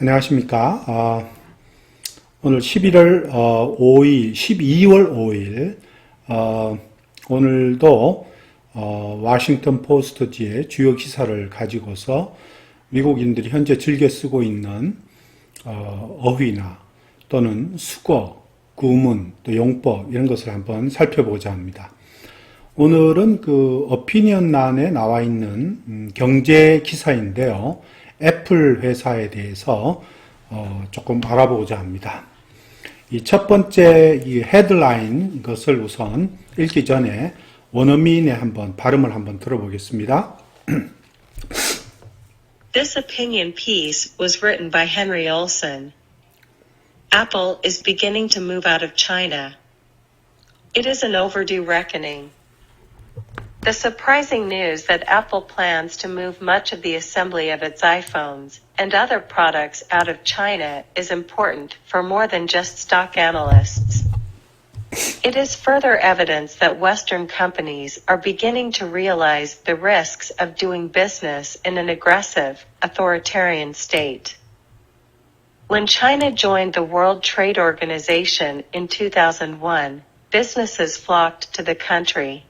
안녕하십니까. 오늘 11월 5일, 12월 5일, 오늘도 워싱턴 포스트지의 주요 기사를 가지고서 미국인들이 현재 즐겨 쓰고 있는 어휘나 또는 수거, 구문, 또 용법 이런 것을 한번 살펴보고자 합니다. 오늘은 그 오피니언란에 나와 있는 경제 기사인데요. 애플 회사에 대해서 조금 알아보고자 합니다. 이 첫 번째 이 헤드라인 것을 우선 읽기 전에 원어민의 한번 발음을 한번 들어보겠습니다. This opinion piece was written by Henry Olson. Apple is beginning to move out of China. It is an overdue reckoning. The surprising news that Apple plans to move much of the assembly of its iPhones and other products out of China is important for more than just stock analysts. It is further evidence that Western companies are beginning to realize the risks of doing business in an aggressive, authoritarian state. When China joined the World Trade Organization in 2001, businesses flocked to the country.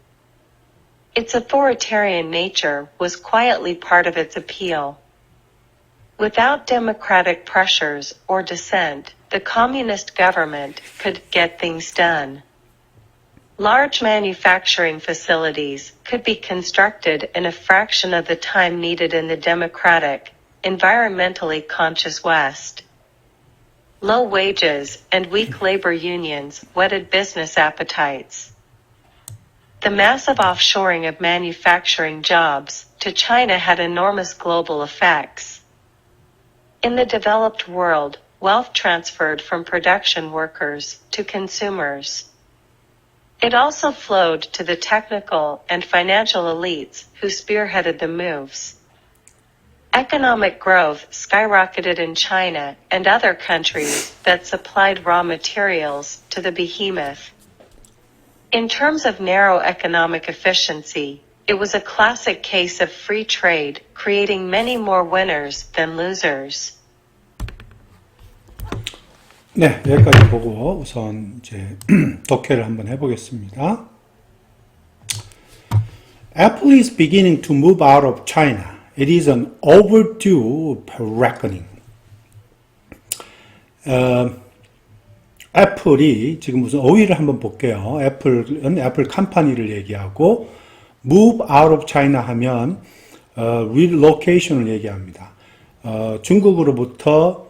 Its authoritarian nature was quietly part of its appeal. Without democratic pressures or dissent, the communist government could get things done. Large manufacturing facilities could be constructed in a fraction of the time needed in the democratic, environmentally conscious West. Low wages and weak labor unions whetted business appetites. The massive offshoring of manufacturing jobs to China had enormous global effects. In the developed world, wealth transferred from production workers to consumers. It also flowed to the technical and financial elites who spearheaded the moves. Economic growth skyrocketed in China and other countries that supplied raw materials to the behemoth. In terms of narrow economic efficiency, it was a classic case of free trade, creating many more winners than losers. 네, 여기까지 보고 우선 이제 독해를 한번 해보겠습니다. Apple is beginning to move out of China. It is an overdue reckoning. 애플이 지금 무슨 어휘를 한번 볼게요. 애플은 애플 컴퍼니를 얘기하고 move out of China 하면 relocation을 얘기합니다. 중국으로부터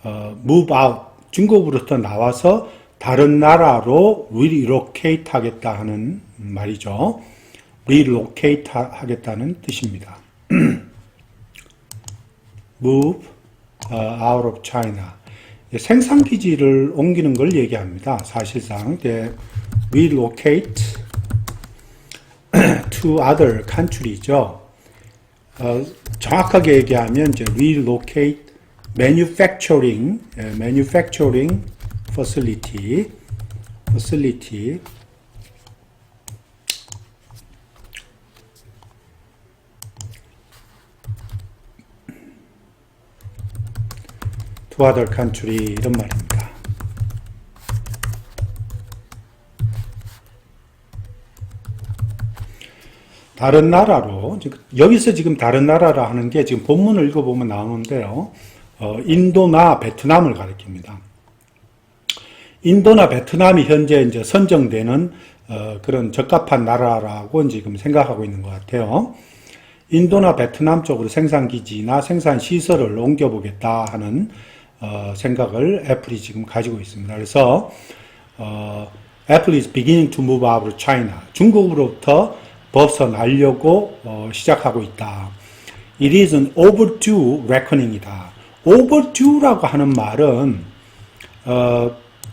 move out, 중국으로부터 나와서 다른 나라로 relocate 하겠다 하는 말이죠. relocate 하겠다는 뜻입니다. move out of China. 생산 기지를 옮기는 걸 얘기합니다. 사실상 relocate to other country죠. 정확하게 얘기하면 이제 relocate manufacturing facility to other country 이런 말입니다. 다른 나라로, 여기서 지금 다른 나라라 하는 게 지금 본문을 읽어보면 나오는데요. 인도나 베트남을 가리킵니다. 인도나 베트남이 현재 이제 선정되는 그런 적합한 나라라고 지금 생각하고 있는 것 같아요. 인도나 베트남 쪽으로 생산기지나 생산시설을 옮겨보겠다 하는 생각을 애플이 지금 가지고 있습니다. 그래서 Apple is beginning to move out of China. 중국으로부터 벗어나려고 시작하고 있다. It is an overdue reckoning이다. overdue라고 하는 말은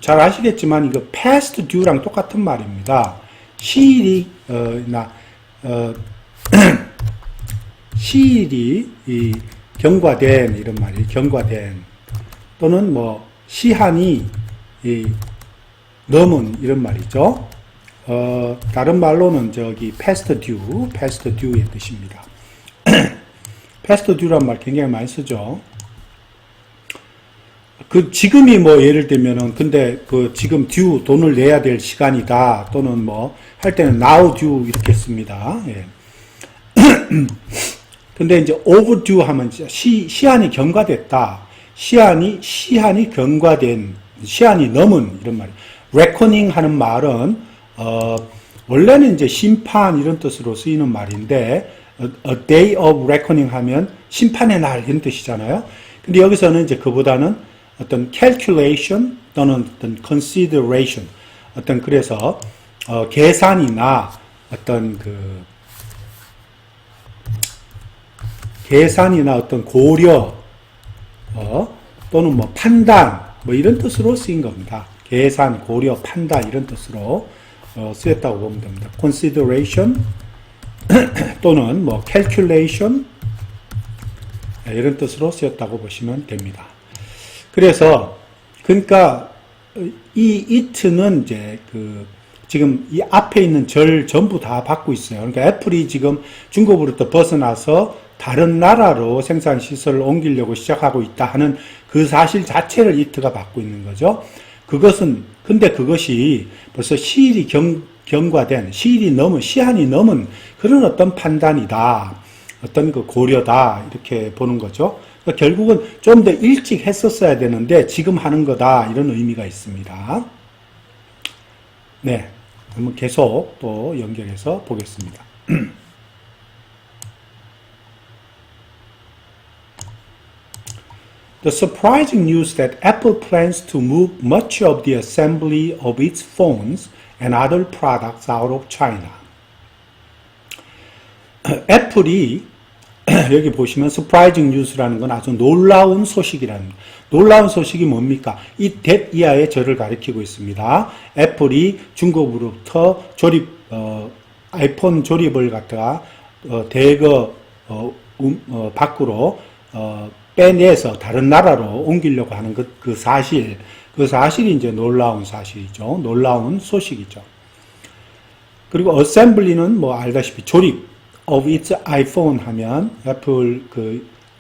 잘 아시겠지만 이거 past due랑 똑같은 말입니다. 시일이 시일이 경과된 이런 말이 경과된 또는 뭐 시한이 넘은 이런 말이죠. 다른 말로는 저기 past due의 뜻입니다. past due란 말 굉장히 많이 쓰죠. 지금이 뭐 예를 들면은 근데 지금 due 돈을 내야 될 시간이다 또는 뭐 할 때는 now due 이렇게 씁니다. 예. 근데 이제 overdue 하면 시한이 경과됐다. 시한이 경과된, 시한이 넘은 이런 말이에요. reckoning 하는 말은 원래는 이제 심판 이런 뜻으로 쓰이는 말인데 a day of reckoning 하면 심판의 날 이런 뜻이잖아요. 근데 여기서는 이제 그보다는 어떤 calculation 또는 어떤 consideration 그래서 계산이나 어떤 고려 또는 뭐 판단 뭐 이런 뜻으로 쓰인 겁니다. 계산, 고려, 판단 이런 뜻으로 쓰였다고 보면 됩니다. consideration 또는 뭐 calculation 이런 뜻으로 쓰였다고 보시면 됩니다. 그러니까 이 it는 이제 지금 이 앞에 있는 절 전부 다 받고 있어요. 그러니까 애플이 지금 중국으로부터 벗어나서 다른 나라로 생산 시설을 옮기려고 시작하고 있다 하는 그 사실 자체를 it가 받고 있는 거죠. 근데 그것이 벌써 경과된, 시한이 넘은 그런 어떤 판단이다. 어떤 고려다. 이렇게 보는 거죠. 그러니까 결국은 좀 더 일찍 했었어야 되는데 지금 하는 거다. 이런 의미가 있습니다. 네. 그러면 계속 또 연결해서 보겠습니다. The surprising news that Apple plans to move much of the assembly of its phones and other products out of China. 애플이 여기 보시면 surprising news라는 건 아주 놀라운 소식이라는 거예요. 놀라운 소식이 뭡니까? 이 that 이하의 절을 가리키고 있습니다. 애플이 중국으로부터 아이폰 조립을 갖다가 대거 밖으로 빼내서 다른 나라로 옮기려고 하는 그 사실이 이제 놀라운 사실이죠. 놀라운 소식이죠. 그리고 assembly는 뭐 알다시피 조립 of its iPhone 하면 애플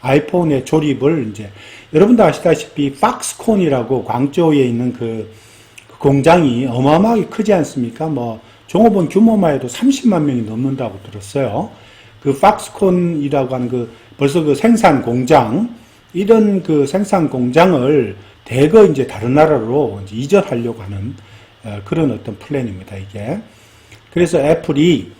아이폰의 조립을 이제 여러분도 아시다시피 팍스콘이라고 광저우에 있는 그 공장이 어마어마하게 크지 않습니까? 뭐 종업원 규모만 해도 30만 명이 넘는다고 들었어요. 그 팍스콘이라고 하는 벌써 생산 공장 이런 생산 공장을 대거 이제 다른 나라로 이제 이전하려고 하는 그런 어떤 플랜입니다, 이게. 그래서 애플이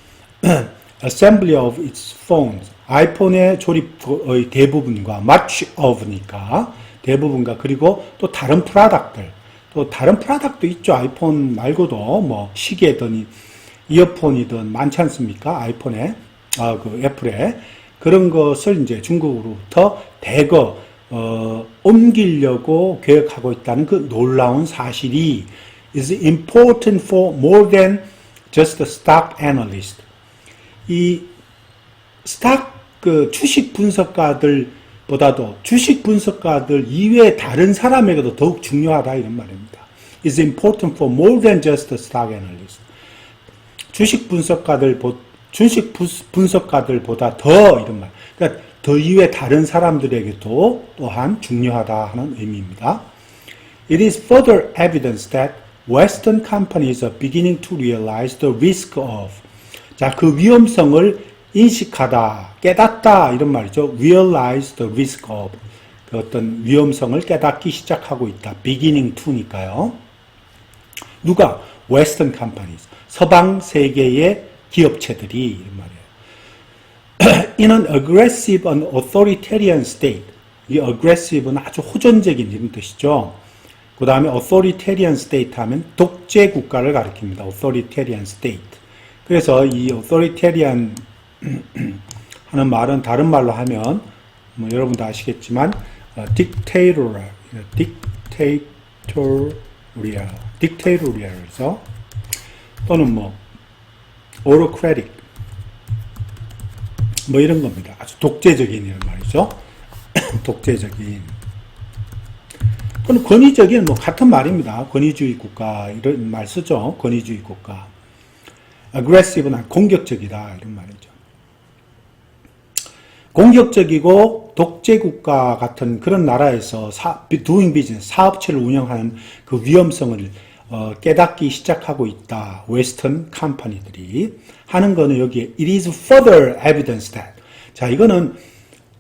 assembly of its phones, 아이폰의 조립의 대부분과 much of니까 대부분과 그리고 또 다른 프로덕트 있죠. 아이폰 말고도 뭐 시계든 이어폰이든 많지 않습니까? 아이폰에 애플에 그런 것을 이제 중국으로부터 대거 옮기려고 계획하고 있다는 그 놀라운 사실이 is important for more than just a stock analyst. 이 주식 분석가들보다도 주식 분석가들 이외의 다른 사람에게도 더욱 중요하다 이런 말입니다. is important for more than just a stock analyst. 주식 분석가들보다 더 이런 말. 그러니까 더 이외 다른 사람들에게도 또한 중요하다 하는 의미입니다. It is further evidence that Western companies are beginning to realize the risk of. 자, 그 위험성을 인식하다, 깨닫다 이런 말이죠. Realize the risk of. 그 어떤 위험성을 깨닫기 시작하고 있다. Beginning to니까요. 누가? Western companies. 서방 세계의 기업체들이 이런 말이에요. In an aggressive and authoritarian state. 이 aggressive는 아주 호전적인 이런 뜻이죠. 그 다음에 authoritarian state 하면 독재 국가를 가리킵니다. authoritarian state. 그래서 이 authoritarian 하는 말은 다른 말로 하면 뭐 여러분도 아시겠지만 dictatorial에서 또는 뭐 autocratic 뭐 이런 겁니다. 아주 독재적인 이런 말이죠. 독재적인. 그건 권위적인 뭐 같은 말입니다. 권위주의 국가 이런 말 쓰죠. 권위주의 국가. aggressive는 공격적이다 이런 말이죠. 공격적이고 독재국가 같은 그런 나라에서 doing business, 사업체를 운영하는 그 위험성을 깨닫기 시작하고 있다. 웨스턴 컴퍼니들이 하는 거는 여기에 it is further evidence that. 자, 이거는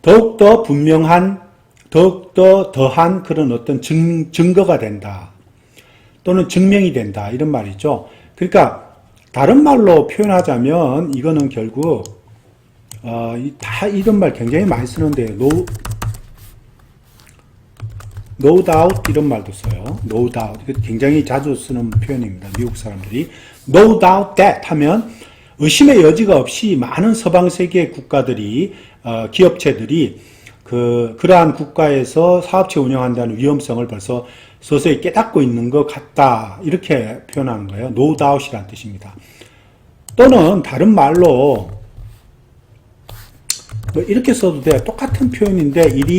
더욱더 분명한, 더욱더 더한 그런 어떤 증거가 된다. 또는 증명이 된다. 이런 말이죠. 그러니까 다른 말로 표현하자면 이거는 결국 다 이런 말 굉장히 많이 쓰는데 no doubt 이런 말도 써요. no doubt. 굉장히 자주 쓰는 표현입니다. 미국 사람들이 no doubt that 하면 의심의 여지가 없이 많은 서방 세계 국가들이 기업체들이 그러한 국가에서 사업체 운영한다는 위험성을 벌써 서서히 깨닫고 있는 것 같다. 이렇게 표현하는 거예요. no doubt이라는 뜻입니다. 또는 다른 말로 뭐 이렇게 써도 돼요. 똑같은 표현인데 it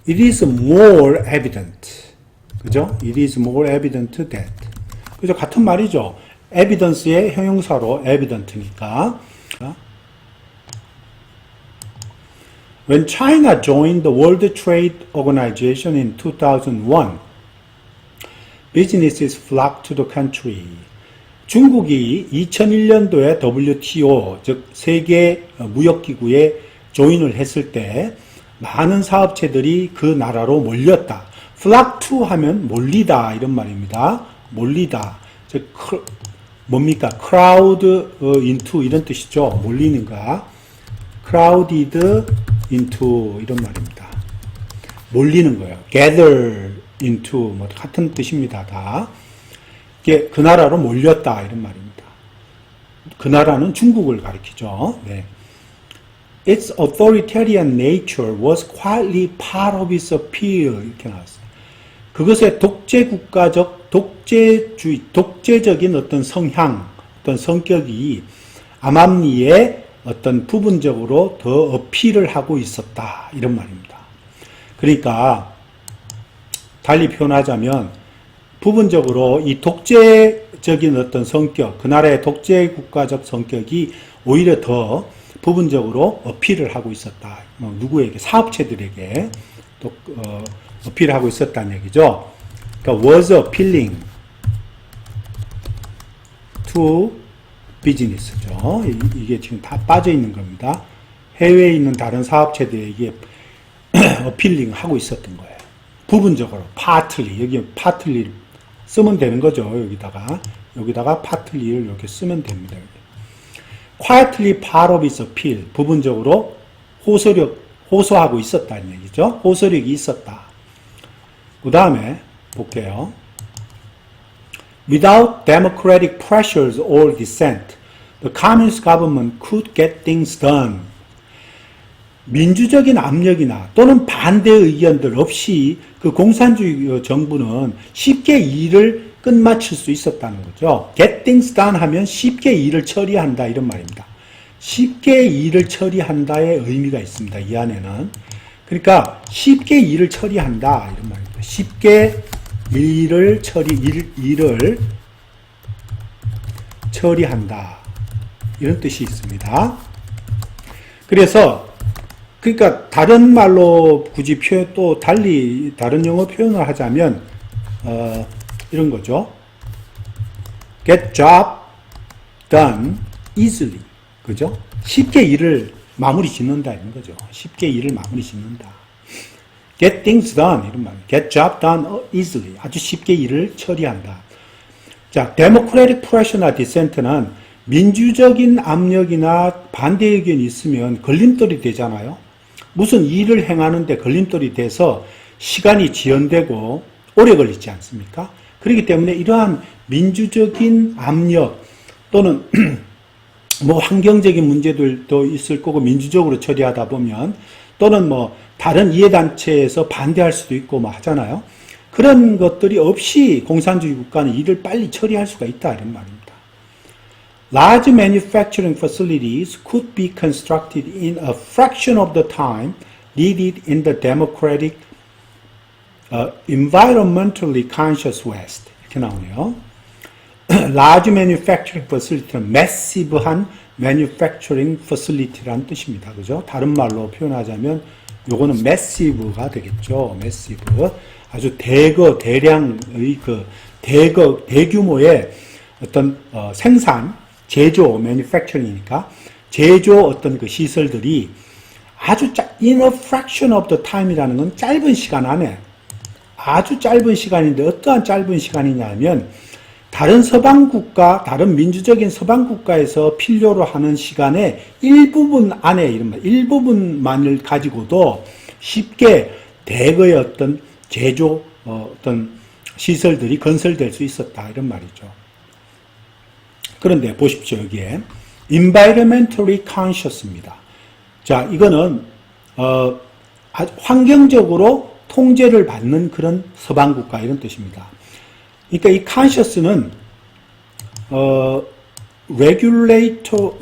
is more evident. 그죠? It is more evident that. 그죠? 같은 말이죠. evidence의 형용사로 evident니까. When China joined the World Trade Organization in 2001, businesses flocked to the country. 중국이 2001년도에 WTO, 즉 세계 무역기구에 조인을 했을 때 많은 사업체들이 그 나라로 몰렸다. flock to 하면 몰리다 이런 말입니다. 몰리다. 즉 뭡니까? crowd into 이런 뜻이죠. 몰리는가. crowded into 이런 말입니다. 몰리는 거예요. gather into 뭐 같은 뜻입니다. 다. 이게 그 나라로 몰렸다 이런 말입니다. 그 나라는 중국을 가리키죠. 네. Its authoritarian nature was quietly part of its appeal 이렇게 나왔어요. 그것의 독재국가적, 독재주의, 독재적인 어떤 성향, 어떤 성격이 암암리에 어떤 부분적으로 더 어필을 하고 있었다 이런 말입니다. 그러니까 달리 표현하자면 부분적으로 이 독재적인 어떤 성격, 그 나라의 독재국가적 성격이 오히려 더 부분적으로 어필을 하고 있었다. 누구에게? 사업체들에게 또 어필을 하고 있었다는 얘기죠. 그러니까 was appealing to business죠. 이게 지금 다 빠져 있는 겁니다. 해외에 있는 다른 사업체들에게 어필링 하고 있었던 거예요. 부분적으로 partly 여기 partly 쓰면 되는 거죠. 여기다가 partly를 이렇게 쓰면 됩니다. quietly part of its appeal 부분적으로 호소하고 있었다는 얘기죠. 호소력이 있었다. 그 다음에 볼게요. Without democratic pressures or dissent, the communist government could get things done. 민주적인 압력이나 또는 반대 의견들 없이 그 공산주의 정부는 쉽게 일을 끝마칠 수 있었다는 거죠. get things done 하면 쉽게 일을 처리한다 이런 말입니다. 쉽게 일을 처리한다의 의미가 있습니다. 이 안에는. 그러니까 쉽게 일을 처리한다 이런 말입니다. 쉽게 일을 처리한다 이런 뜻이 있습니다. 그래서 그러니까 다른 말로 굳이 또 달리 다른 영어 표현을 하자면 이런 거죠. get job done easily. 그죠? 쉽게 일을 마무리 짓는다 이런 거죠. 쉽게 일을 마무리 짓는다. get things done 이런 말. get job done easily. 아주 쉽게 일을 처리한다. 자, democratic pressure나 dissent는 민주적인 압력이나 반대 의견이 있으면 걸림돌이 되잖아요. 무슨 일을 행하는데 걸림돌이 돼서 시간이 지연되고 오래 걸리지 않습니까? 그렇기 때문에 이러한 민주적인 압력 또는 뭐 환경적인 문제들도 있을 거고 민주적으로 처리하다 보면 또는 뭐 다른 이해단체에서 반대할 수도 있고 뭐 하잖아요. 그런 것들이 없이 공산주의 국가는 일을 빨리 처리할 수가 있다 이런 말입니다. Large manufacturing facilities could be constructed in a fraction of the time needed in the democratic, environmentally conscious West. 이렇게 나오네요. Large manufacturing facility는 massive한 manufacturing facility라는 뜻입니다. 그죠? 다른 말로 표현하자면 요거는 massive가 되겠죠. massive. 아주 대량의 대규모의 어떤 생산, 제조, manufacturing이니까 제조 어떤 그 시설들이 아주 in a fraction of the time이라는 건 짧은 시간 안에 아주 짧은 시간인데 어떠한 짧은 시간이냐면 다른 서방 국가, 다른 민주적인 서방 국가에서 필요로 하는 시간의 일부분 안에 일부분만을 가지고도 쉽게 대거의 어떤 제조 어떤 시설들이 건설될 수 있었다 이런 말이죠. 그런데 보십시오. 여기에 environmentally conscious입니다. 자, 이거는 환경적으로 통제를 받는 그런 서방 국가 이런 뜻입니다. 그러니까 이 conscious는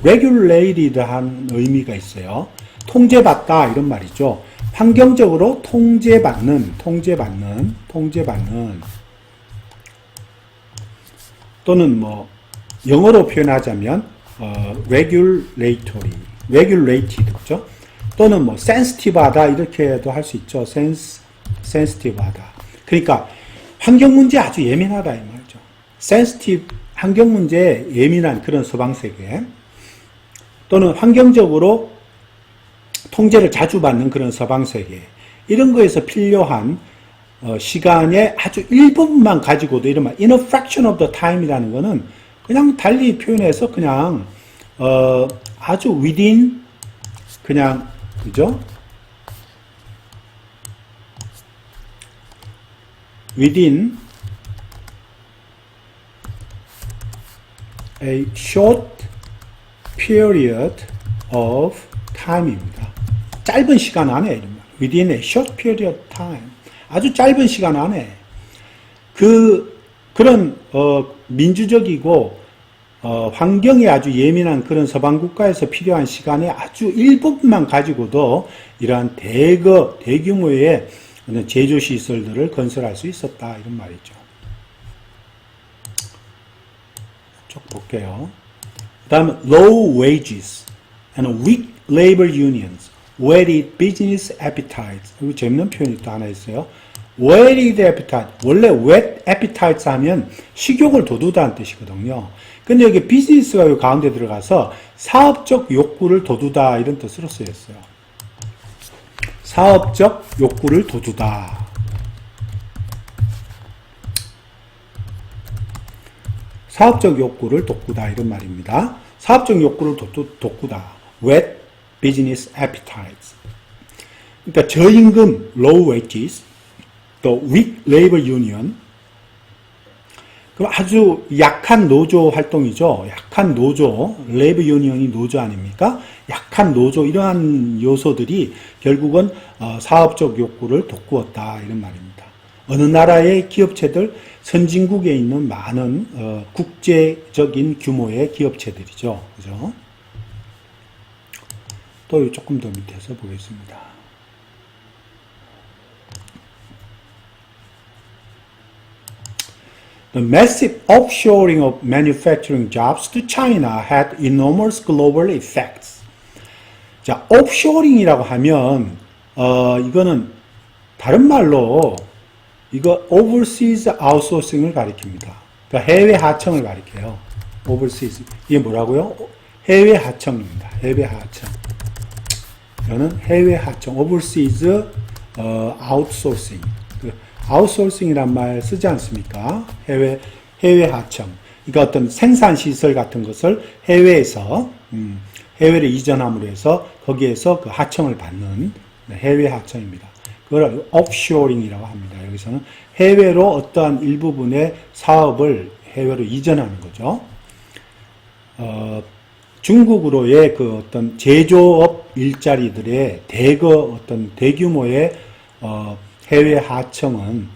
regulated한 의미가 있어요. 통제받다 이런 말이죠. 환경적으로 통제받는 또는 뭐 영어로 표현하자면 regulated 또는 뭐 sensitive하다 이렇게도 할 수 있죠. sensitive하다. 그러니까 환경 문제 아주 예민하다 이 말이죠. sensitive 환경 문제에 예민한 그런 서방 세계 또는 환경적으로 통제를 자주 받는 그런 서방 세계 이런 거에서 필요한 시간의 아주 일부분만 가지고도 이른바 in a fraction of the time이라는 거는 그냥 달리 표현해서 그냥 아주 within 그냥 그죠? within a short period of time입니다. 짧은 시간 안에 within a short period of time 아주 짧은 시간 안에 그런 민주적이고 환경에 아주 예민한 그런 서방 국가에서 필요한 시간의 아주 일부분만 가지고도 이러한 대규모의 제조 시설들을 건설할 수 있었다 이런 말이죠. 쭉 볼게요. 그다음 low wages and weak labor unions, whetted business appetites. 여기 재밌는 표현이 또 하나 있어요. whetted appetite. 원래 whet appetites 하면 식욕을 돋우다는 뜻이거든요. 근데 여기 비즈니스가 여기 가운데 들어가서 사업적 욕구를 돋우다 이런 뜻으로 쓰였어요. 사업적 욕구를 돋우다. 사업적 욕구를 돋구다 이런 말입니다. 사업적 욕구를 돋구다. whet business appetites. 그러니까 저임금 low wages, 또 weak labor union. 그럼 아주 약한 노조 활동이죠. 약한 노조, 레이버 유니언이 노조 아닙니까? 약한 노조 이러한 요소들이 결국은 사업적 욕구를 돋구었다 이런 말입니다. 어느 나라의 기업체들, 선진국에 있는 많은 국제적인 규모의 기업체들이죠. 그죠? 또 조금 더 밑에서 보겠습니다. The massive offshoring of manufacturing jobs to China had enormous global effects. 자, offshoring이라고 하면 이거는 다른 말로 이거 overseas outsourcing을 가리킵니다. 그러니까 해외 하청을 가리켜요. overseas 이게 뭐라고요? 해외 하청입니다. 해외 하청. 이거는 해외 하청, overseas outsourcing. 아웃소싱이란 말 쓰지 않습니까? 해외 하청. 그러니까 어떤 생산 시설 같은 것을 해외에서 해외를 이전함으로 해서 거기에서 그 하청을 받는 해외 하청입니다. 그걸 offshoring이라고 합니다. 여기서는 해외로 어떠한 일부분의 사업을 해외로 이전하는 거죠. 중국으로의 그 어떤 제조업 일자리들의 어떤 대규모의 해외 하청은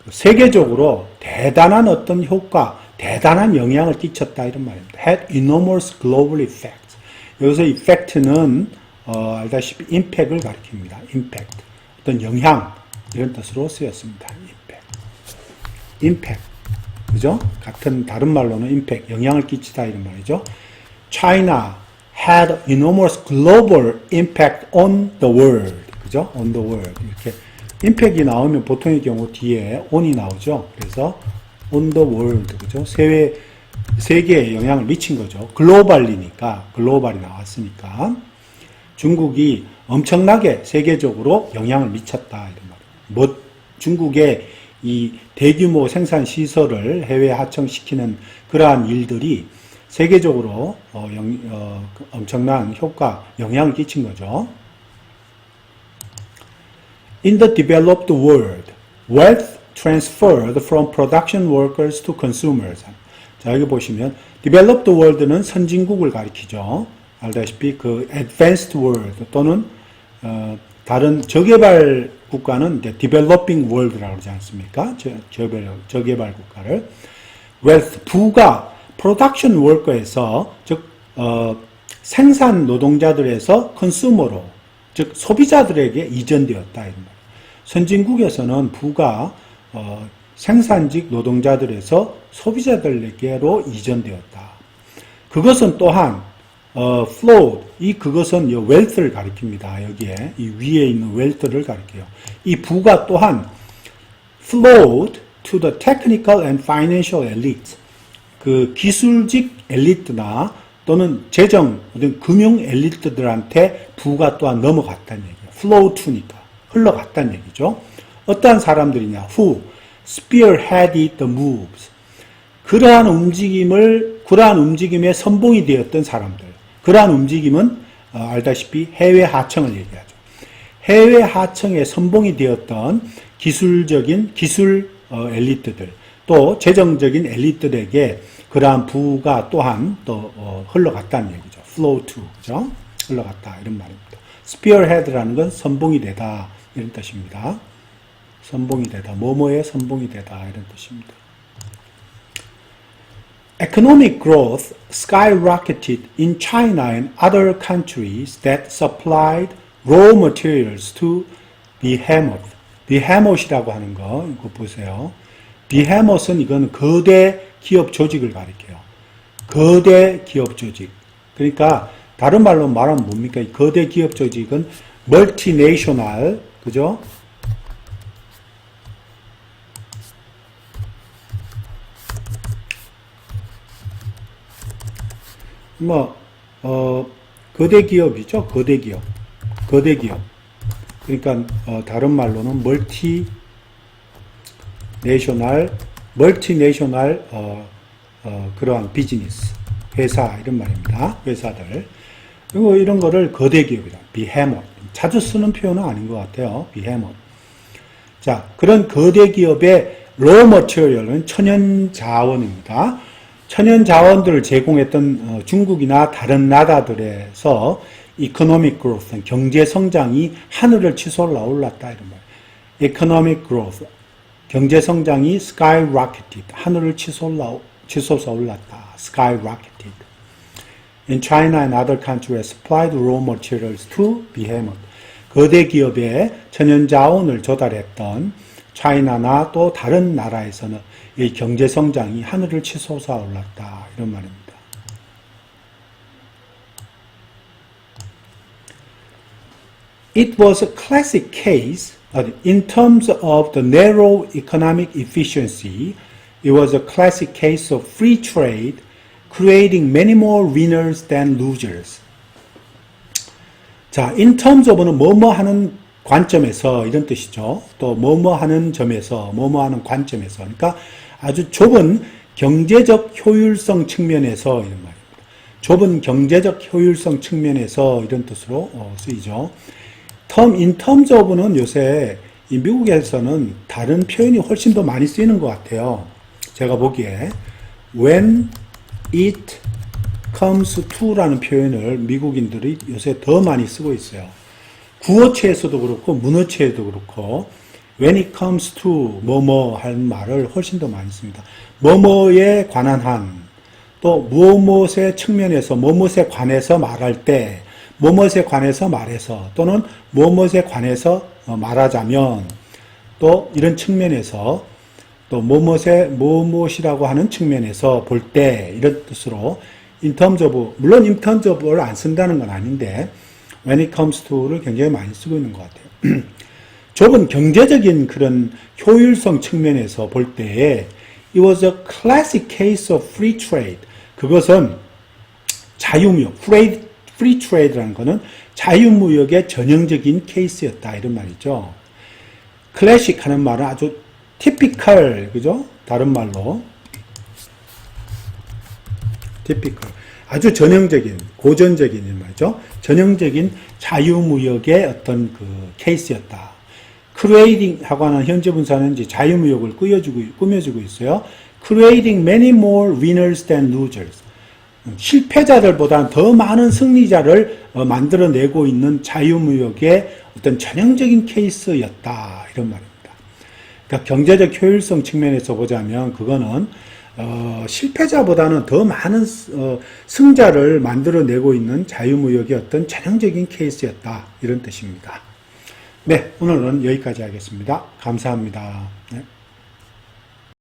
세계적으로 대단한 어떤 효과, 대단한 영향을 끼쳤다 이런 말입니다. had enormous global effects. 여기서 effect는 알다시피 impact을 가리킵니다. impact. 어떤 영향 이런 뜻으로 쓰였습니다. impact. 그죠? 같은 다른 말로는 impact, 영향을 끼치다 이런 말이죠. China had enormous global impact on the world. 그죠? on the world. 이렇게 impact이 나오면 보통의 경우 뒤에 on이 나오죠. 그래서 on the world. 그죠? 세계에 영향을 미친 거죠. 글로벌이니까, 글로벌이 나왔으니까. 중국이 엄청나게 세계적으로 영향을 미쳤다. 이런 말이에요. 중국의 이 대규모 생산 시설을 해외에 하청시키는 그러한 일들이 세계적으로 엄청난 효과, 영향을 끼친 거죠. In the developed world, wealth transferred from production workers to consumers. 자, 여기 보시면 developed world는 선진국을 가리키죠. 알다시피 그 advanced world 또는 다른 저개발 국가는 이제 developing world라고 그러지 않습니까? 저개발 국가를 wealth 부가 production worker에서 즉 생산 노동자들에서 consumer로 즉 소비자들에게 이전되었다 이런 말이에요. 선진국에서는 부가 생산직 노동자들에서 소비자들에게로 이전되었다. 그것은 또한 flowed 그것은 wealth를 가리킵니다. 여기에 이 위에 있는 wealth를 가리켜요. 이 부가 또한 flowed to the technical and financial elite. 그 기술직 엘리트나 또는 재정, 금융 엘리트들한테 부가 또한 넘어갔다는 얘기예요. flow to니까 흘러갔다는 얘기죠. 어떠한 사람들이냐? who spearheaded the moves. 그러한 움직임에 선봉이 되었던 사람들. 그러한 움직임은 알다시피 해외 하청을 얘기하죠. 해외 하청의 선봉이 되었던 기술 엘리트들 또 재정적인 엘리트들에게 그러한 부가 또한 또 흘러갔다는 얘기죠. flow to, 그죠? 흘러갔다 이런 말입니다. spearhead라는 건 선봉이 되다 이런 뜻입니다. 선봉이 되다, 뭐뭐에 선봉이 되다 이런 뜻입니다. Economic growth skyrocketed in China and other countries that supplied raw materials to behemoth. behemoth이라고 하는 거 이거 보세요. behemoth은 이건 거대 기업 조직을 가리켜요. 거대 기업 조직. 그러니까 다른 말로 말하면 뭡니까? 이 거대 기업 조직은 multinational, 그죠? 거대 기업이죠. 거대 기업. 그러니까 다른 말로는 멀티내셔널 그러한 비즈니스 회사 이런 말입니다. 회사들. 그리고 이런 거를 거대 기업이다. behemoth. 자주 쓰는 표현은 아닌 것 같아요. behemoth. 자, 그런 거대 기업의 raw material은 천연 자원입니다. 천연 자원들을 제공했던 중국이나 다른 나라들에서 economic growth, 경제 성장이 하늘을 치솟아 올랐다 이런 말. economic growth, 경제 성장이 skyrocketed, 하늘을 치솟아 올랐다. skyrocketed. In China and other countries supplied raw materials to behemoth. 거대 기업에 천연 자원을 조달했던 차이나나 또 다른 나라에서는 이 경제 성장이 하늘을 치솟아 올랐다 이런 말입니다. It was a classic case in terms of the narrow economic efficiency. It was a classic case of free trade, creating many more winners than losers. 자, in terms of는 뭐뭐 하는 관점에서 이런 뜻이죠. 또 뭐뭐 하는 점에서, 뭐뭐 하는 관점에서. 그러니까 아주 좁은 경제적 효율성 측면에서 이런 말입니다. 좁은 경제적 효율성 측면에서 이런 뜻으로 쓰이죠. in terms of는 요새 이 미국에서는 다른 표현이 훨씬 더 많이 쓰이는 것 같아요. 제가 보기에 when it comes to라는 표현을 미국인들이 요새 더 많이 쓰고 있어요. 구어체에서도 그렇고 문어체에도 그렇고 when it comes to 뭐뭐 할 말을 훨씬 더 많이 씁니다. 뭐뭐에 관한 한 또 무엇의 측면에서 무엇에 관해서 말할 때 무엇에 관해서 말해서 또는 무엇에 관해서 말하자면 또 이런 측면에서 또 무엇이라고 하는 측면에서 볼 때 이런 뜻으로 in terms of, 물론 in terms of를 안 쓴다는 건 아닌데, when it comes to를 굉장히 많이 쓰고 있는 것 같아요. 좁은 경제적인 그런 효율성 측면에서 볼 때에 it was a classic case of free trade. 그것은 자유무역, free trade라는 것은 자유무역의 전형적인 케이스였다 이런 말이죠. 클래식 하는 말은 아주 typical, 그죠? 다른 말로 typical, 아주 전형적인, 고전적인 말이죠. 전형적인 자유무역의 어떤 그 케이스였다. creating하고 하는 현재 분사는 이제 자유무역을 꾸며주고 있어요. creating many more winners than losers. 실패자들보다 더 많은 승리자를 만들어내고 있는 자유무역의 어떤 전형적인 케이스였다 이런 말입니다. 그러니까 경제적 효율성 측면에서 보자면 그거는 실패자보다는 더 많은 승자를 만들어내고 있는 자유무역의 어떤 전형적인 케이스였다 이런 뜻입니다. 네, 오늘은 여기까지 하겠습니다. 감사합니다. 네.